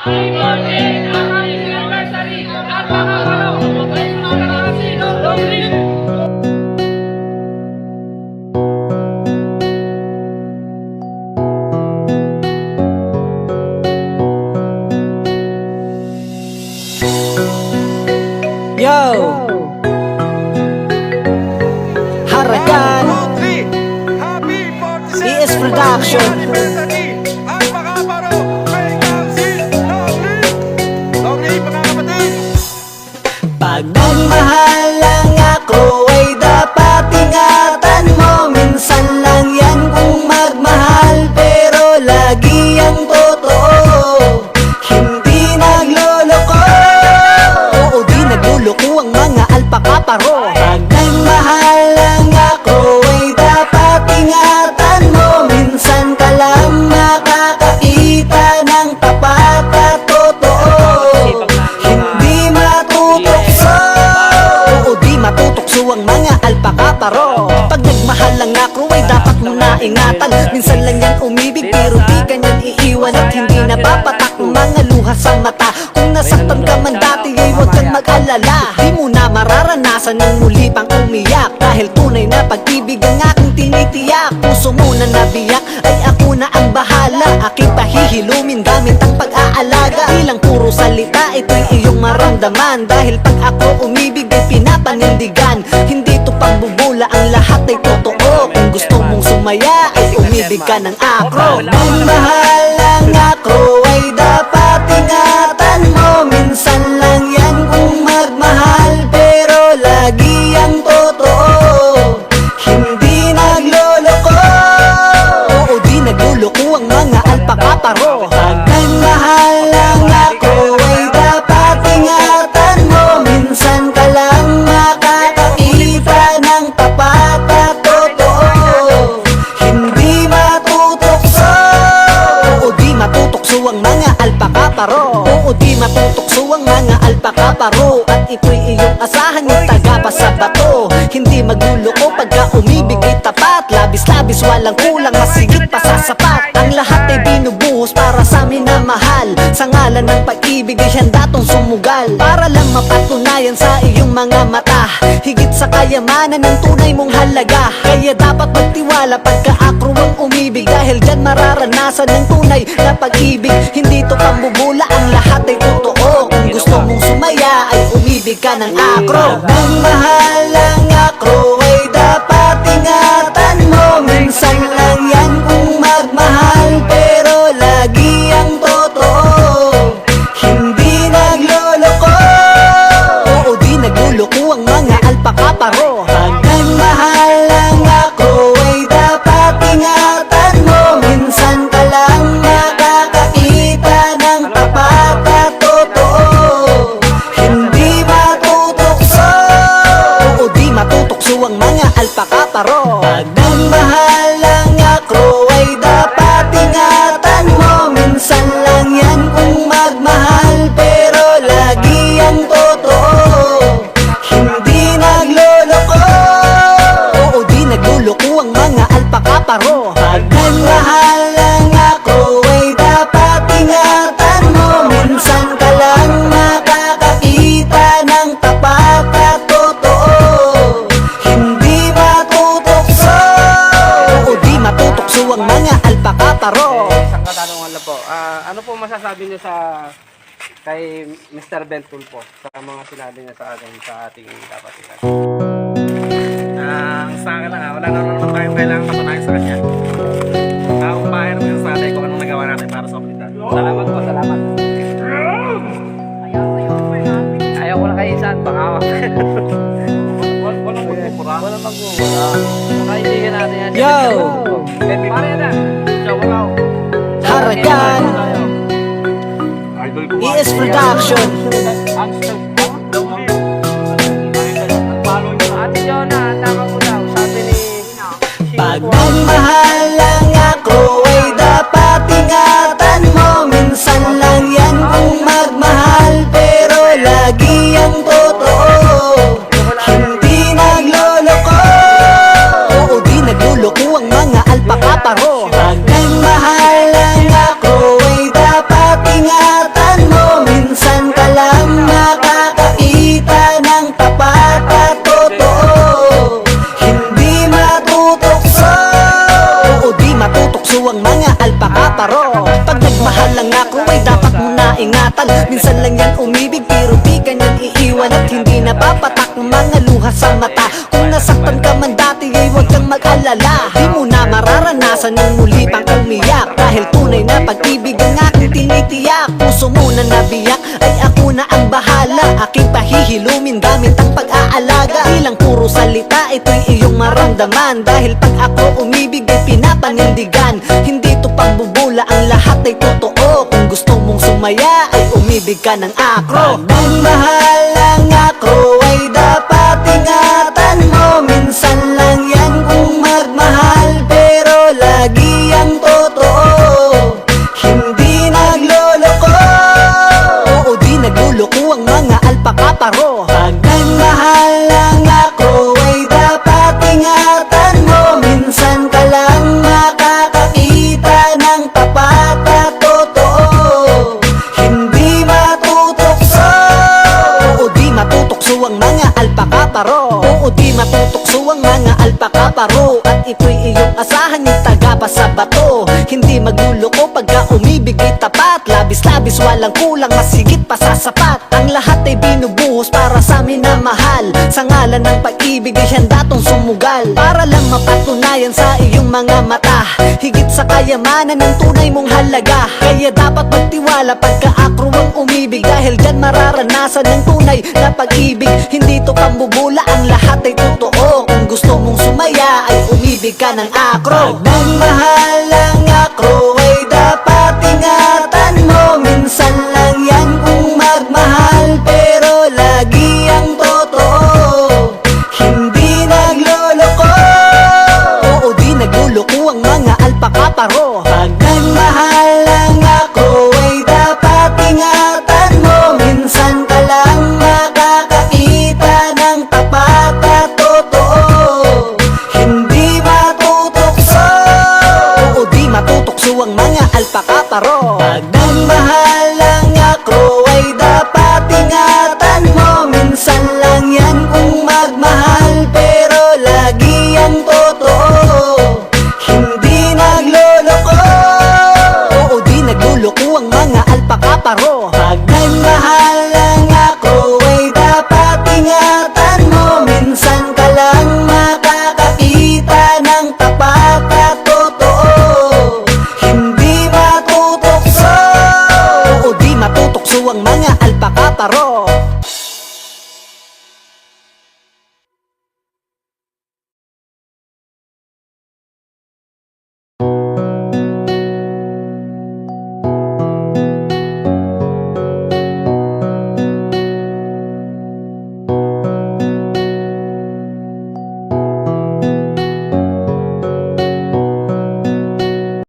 Happy birthday! Ang aming anniversary! At mga ano, mabait mga nakakasino! Long live! Yo! Haragan ES Production. Pag nagmahal lang ako ay dapat ingatan mo. Minsan lang yan kung magmahal, pero lagi ang totoo. Hindi nagloloko, oo di nagluloko ang mga alpakaparo. Pag nagmahal lang ako ay dapat ingatan mo. Minsan ka lang makakakita ng tapat at totoo. Hindi matutokso, oo di matutokso ang mga alpakaparo. Pag nagmahal lang ako ay dapat mo na ingatan. Minsan lang yan umibig pero di ka niyan iiwan. At hindi napapatak ng mga luha sa mata. Kung nasaktan ka man dati ay huwag kang mag-alala. Di mo na mararanasan ng muli pang umiyak, dahil tunay na pag-ibig ang aking tinitiyak. Puso mo na nabiyak ay ako na ang bahala. Aking pahihilumin gamit ang pag-aalaga. Di lang puro salita, ito'y iyong maramdaman. Dahil pag ako umibig ay pinapanindigan. Hindi to pagbubula, ang lahat ay totoo. Kung gusto mong sumaya ay umibig ka ng akro. Kung mahal lang ako ay dapat ingatan mo. Minsan lang yan kung magmahal, pero lagi ang totoo. Hindi nagloloko, oo di nagluloko ang mga alpakaparo. Pag nagmahal lang ako ay dapat ingatan mo. Minsan ka lang makakakita ng tapat at totoo. Hindi matutokso, oo di matutokso ang mga alpakaparo. Oo di matutokso ang mga alpakaparo. At ito'y iyong asahan, yung taga pa sa bato. Hindi magluloko pagka umibig ay tapat. Labis-labis walang kulang, masigit pa sa sapat. Ang lahat ay binubuhos para sa amin na mahal. Sa ngalan ng pag-ibig ay handa tong sumugal. Para lang mapatunayan sa iyong mga mata, higit sa kayamanan ng tunay mong halaga. Kaya dapat magtiwala pagka akro ang umibig, dahil dyan mararanasan ng tunay na pag-ibig. Hindi to pambubula, ang lahat ay totoo. Kung gusto mong sumaya ay umibig ka ng akro. Nang mahal lang akro ay dapat ingatan mo. Minsan lang yan kung magmahal, pero lagi ang totoo. Hindi nagloloko, oo di nagluloko ang mga alpakaparo. Pag nagmahal lang ako ay dapat ingatan mo. Minsan ka lang makakakita ng tapat at totoo. Hindi matutokso, oo di matutokso ang mga alpakaparo. Pag nagmahal lang ako ay dapat ingatan mo. Minsan lang yan kung magmahal, pero lagi ang totoo. Hindi nagloloko, oo di nagluloko ang mga alpakaparo. Pag nagmahal lang ako ay dapat ingatan mo. Minsan ka lang makakakita ng tapat at totoo. Hindi matutokso, oo di matutokso ang mga alpakaparo. Isang katanungan lang po. Ano po masasabi niyo kay Mr. Bentul po sa mga sinabi niya sa atin sa ating kapatiran? Ang sa akin lang, wala na naman tayong kailangan patunayan sa kanya. Umpahin naman yung sa atin kung anong nagawa natin para sa komunidad. Salamat po, salamat. Ayaw ko na kayo saan, baka Walang magpupura. walang magmumula. Kaibigan natin yan. Yo! Pare na! Siya, wala ko. Haragan Idol ko. ES Production. Ate Jonah, tama mo daw. Sabi ni Pag nagmahal lang ako ay dapat ingatan mo. Minsan lang yan kung magmahal, pero lagi ang totoo. Hindi nagloloko, oo di nagluloko ang mga alpakaparo. Pag nagmahal lang ako ay dapat ingatan paro. Pag nagmahal lang ako ay dapat mo na ingatan. Minsan lang yan umibig pero di ka niyang iiwan. At hindi napapatak ng mga luha sa mata. Kung nasaktan ka man dati ay huwag kang mag-alala. Di mo na mararanasan ng muli pang umiyak. Dahil tunay na pag-ibig ang aking tinitiyak. Puso mo na nabiyak ay ako na ang bahala. Aking pahihilumin gamit ang pag-aalaga. Di lang puro salita, ito'y iyong maramdaman. Dahil pag ako umibig ay pinapanindigan. Hindi to pambubula, ang lahat ay totoo. Kung gusto mong sumaya ay umibig ka ng akro. Pag nagmahal ang ako ay dapat ingatan mo. Minsan lang yan kung magmahal, pero lagi ang totoo. Hindi nagloloko, oo di nagluloko ang mga alpaka paro. Pag nagmahal ang ako ay dapat ingatan mo. Minsan ka lang makakakita ng tapat at totoo. Hindi matutokso, oo di matutokso ang mga alpaka paro. Oo di matutokso ang mga alpaka paro. At ito'y iyong asahan yung taga pa sa bato. Hindi magluloko pagka umibig ay tapat. Labis-labis walang kulang, mas higit pa sa sapat. Ang lahat ay binubuhos para sa amin na mahal. Sa ngalan ng pag-ibig ay handa tong sumugal. Para lang mapatunayan sa iyong mga mata, higit sa kayamanan ng tunay mong halaga. Kaya dapat magtiwala pagka akro ang umibig. Dahil dyan mararanasan ng tunay na pag-ibig. Hindi to pambubula, ang lahat ay totoo. Kung gusto mong sumaya ay umibig ka ng akro. Pag nagmahal ang akro ay dapat ingatan mo. Minsan lang yan kung magmahal, pero lagi ang totoo. Hindi nagloloko, oo di nagluloko ang mga alpaka paro. Pag nagmahal ang ako ay dapat ingatan mo. Minsan ka lang makakakita ng tapat at totoo. Hindi matutokso, oo di matutokso ang mga alpaka paro. Pag nagmahal ang ako ay dapat ingatan mo. Minsan lang yan kung magmahal, pero lagi ang totoo. Hindi nagloloko, oo di nagluloko ang mga alpaka paro. Pag nagmahal ang ako ay dapat ingatan mo. Minsan ka lang makakakita ng tapat at totoo. Hindi matutokso, oo di matutokso ang mga alpaka paro.